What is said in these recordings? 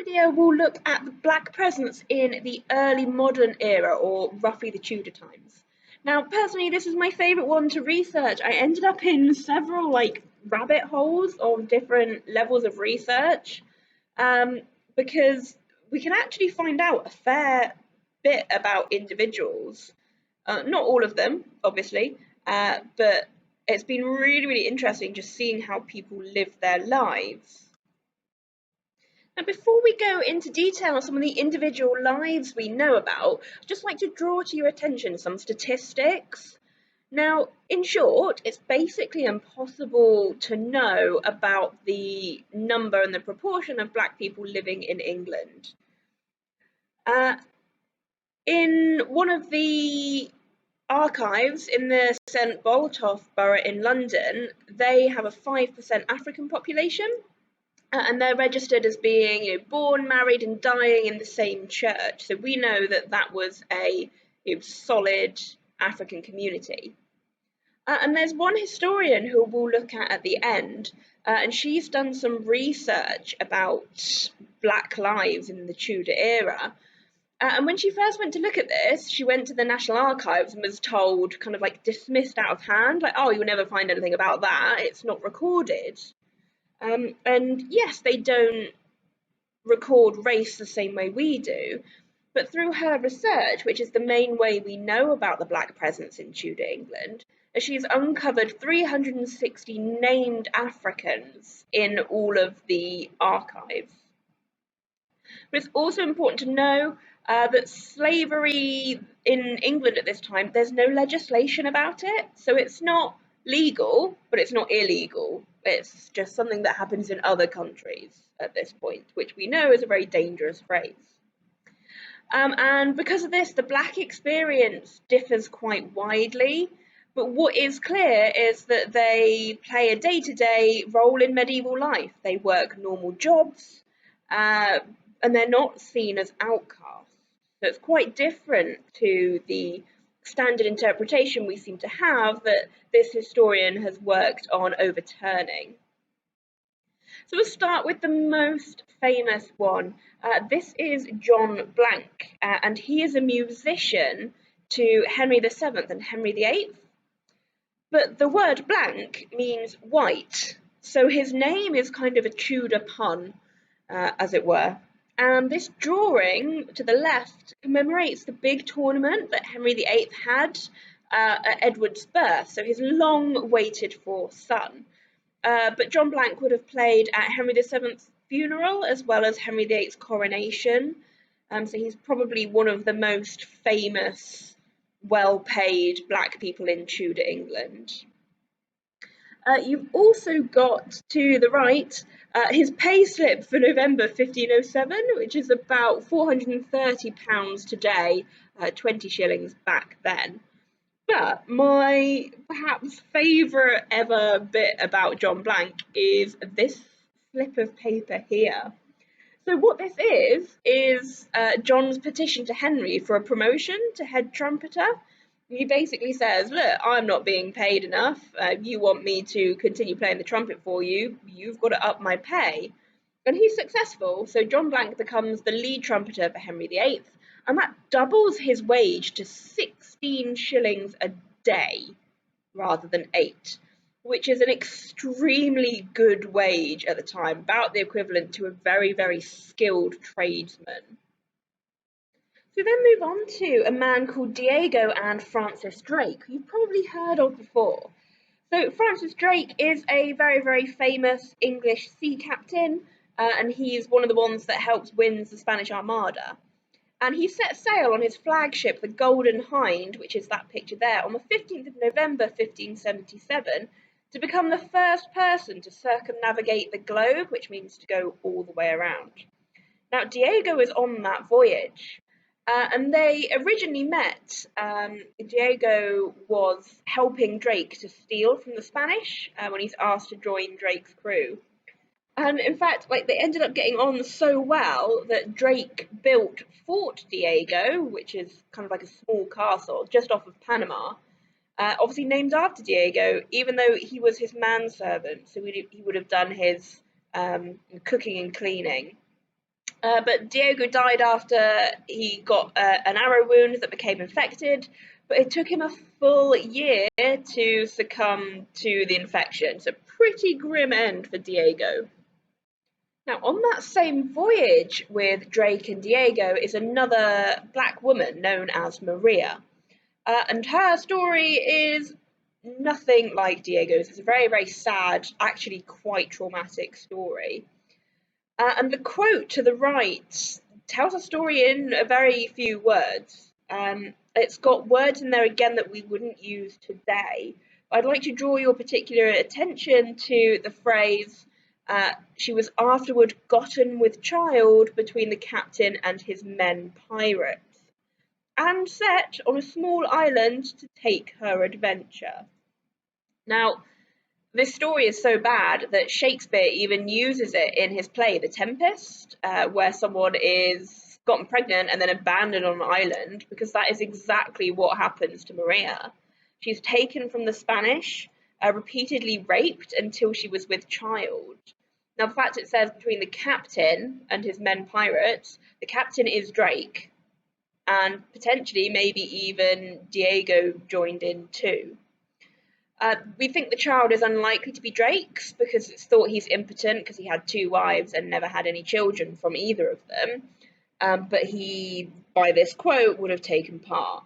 video we'll look at the Black presence in the early modern era, or roughly the Tudor times. Now, personally, this is my favourite one to research. I ended up in several rabbit holes of different levels of research, um, because we can actually find out a fair bit about individuals. Not all of them, obviously, but it's been really, really interesting just seeing how people live their lives. Now, before we go into detail on some of the individual lives we know about, I'd just like to draw to your attention some statistics. Now, in short, it's basically impossible to know about the number and the proportion of Black people living in England. In one of the archives in the St Botolph borough in London, they have a 5% African population, and they're registered as being born, married and dying in the same church. So we know that that was a solid African community. And there's one historian who we'll look at the end, and she's done some research about Black lives in the Tudor era. And when she first went to look at this, she went to the National Archives and was told, kind of dismissed out of hand, oh, you'll never find anything about that, it's not recorded. And yes, they don't record race the same way we do, but through her research, which is the main way we know about the Black presence in Tudor England, she's uncovered 360 named Africans in all of the archives. But it's also important to know that slavery in England at this time, there's no legislation about it. So it's not legal, but it's not illegal. It's just something that happens in other countries at this point, which we know is a very dangerous phrase. And because of this, the Black experience differs quite widely. But what is clear is that they play a day-to-day role in medieval life. They work normal jobs, and they're not seen as outcasts. So it's quite different to the standard interpretation we seem to have that this historian has worked on overturning. So we'll start with the most famous one. This is John Blank, and he is a musician to Henry VII and Henry VIII. But the word blank means white, so his name is kind of a Tudor pun, as it were. And this drawing to the left commemorates the big tournament that Henry VIII had at Edward's birth, so his long waited for son. But John Blank would have played at Henry VII's funeral as well as Henry VIII's coronation. So he's probably one of the most famous, well-paid Black people in Tudor England. You've also got to the right his pay slip for November 1507, which is about £430 today, 20 shillings back then. But my perhaps favourite ever bit about John Blank is this slip of paper here. So what this is John's petition to Henry for a promotion to head trumpeter. He basically says, look, I'm not being paid enough. You want me to continue playing the trumpet for you. You've got to up my pay. And he's successful. So John Blank becomes the lead trumpeter for Henry VIII. And that doubles his wage to 16 shillings a day rather than 8, which is an extremely good wage at the time, about the equivalent to a very, very skilled tradesman. So then move on to a man called Diego and Francis Drake, who you've probably heard of before. So Francis Drake is a very, very famous English sea captain, and he's one of the ones that helps win the Spanish Armada. And he set sail on his flagship, the Golden Hind, which is that picture there, on the 15th of November 1577, to become the first person to circumnavigate the globe, which means to go all the way around. Now, Diego is on that voyage, and they originally met. Diego was helping Drake to steal from the Spanish when he's asked to join Drake's crew. And in fact, they ended up getting on so well that Drake built Fort Diego, which is kind of like a small castle just off of Panama, obviously named after Diego, even though he was his manservant, so he would have done his cooking and cleaning. But Diego died after he got an arrow wound that became infected, but it took him a full year to succumb to the infection. So, pretty grim end for Diego. Now, on that same voyage with Drake and Diego is another black woman known as Maria. And her story is nothing like Diego's. It's a very, very sad, actually quite traumatic story. And the quote to the right tells a story in a very few words. It's got words in there again that we wouldn't use today. I'd like to draw your particular attention to the phrase, she was afterward gotten with child between the captain and his men pirates, and set on a small island to take her adventure. Now, this story is so bad that Shakespeare even uses it in his play The Tempest, where someone is gotten pregnant and then abandoned on an island, because that is exactly what happens to Maria. She's taken from the Spanish, repeatedly raped until she was with child. Now, the fact it says between the captain and his men pirates, the captain is Drake, and potentially maybe even Diego joined in too. We think the child is unlikely to be Drake's because it's thought he's impotent because he had two wives and never had any children from either of them. But he, by this quote, would have taken part.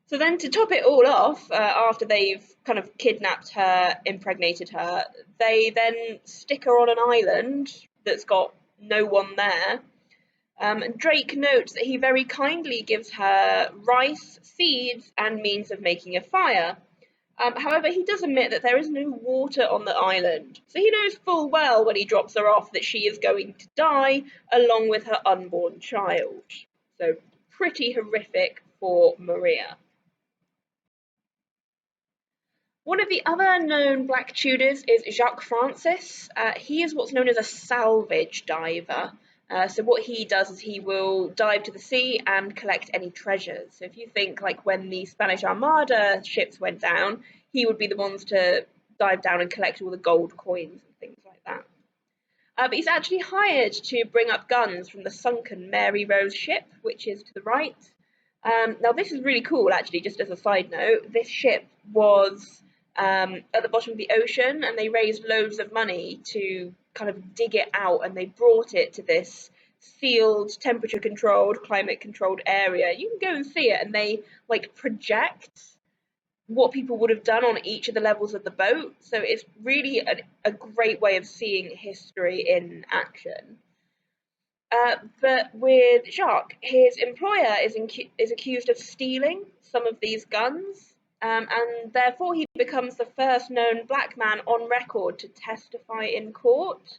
So then to top it all off, after they've kind of kidnapped her, impregnated her, they then stick her on an island that's got no one there. And Drake notes that he very kindly gives her rice, seeds, and means of making a fire. However, he does admit that there is no water on the island, so he knows full well when he drops her off that she is going to die along with her unborn child. So, pretty horrific for Maria. One of the other known Black Tudors is Jacques Francis. He is what's known as a salvage diver. So what he does is he will dive to the sea and collect any treasures. So if you think like when the Spanish Armada ships went down, he would be the ones to dive down and collect all the gold coins and things like that. But he's actually hired to bring up guns from the sunken Mary Rose ship, which is to the right. Now this is really cool actually, just as a side note. This ship was at the bottom of the ocean, and they raised loads of money to kind of dig it out, and they brought it to this sealed, temperature controlled, climate controlled area. You can go and see it, and they like project what people would have done on each of the levels of the boat. So it's really a great way of seeing history in action. But with Jacques, his employer is accused of stealing some of these guns, and therefore he becomes the first known black man on record to testify in court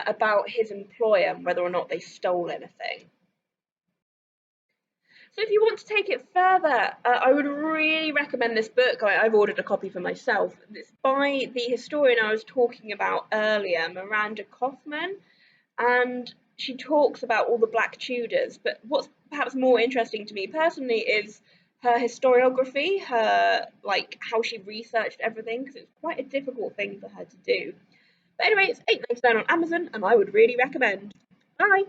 about his employer and whether or not they stole anything. So if you want to take it further, I would really recommend this book. I've ordered a copy for myself. It's by the historian I was talking about earlier, Miranda Kaufman, and she talks about all the Black Tudors. But what's perhaps more interesting to me personally is her historiography, her like how she researched everything, because it's quite a difficult thing for her to do. But anyway, it's £8.99 on Amazon, and I would really recommend. Bye.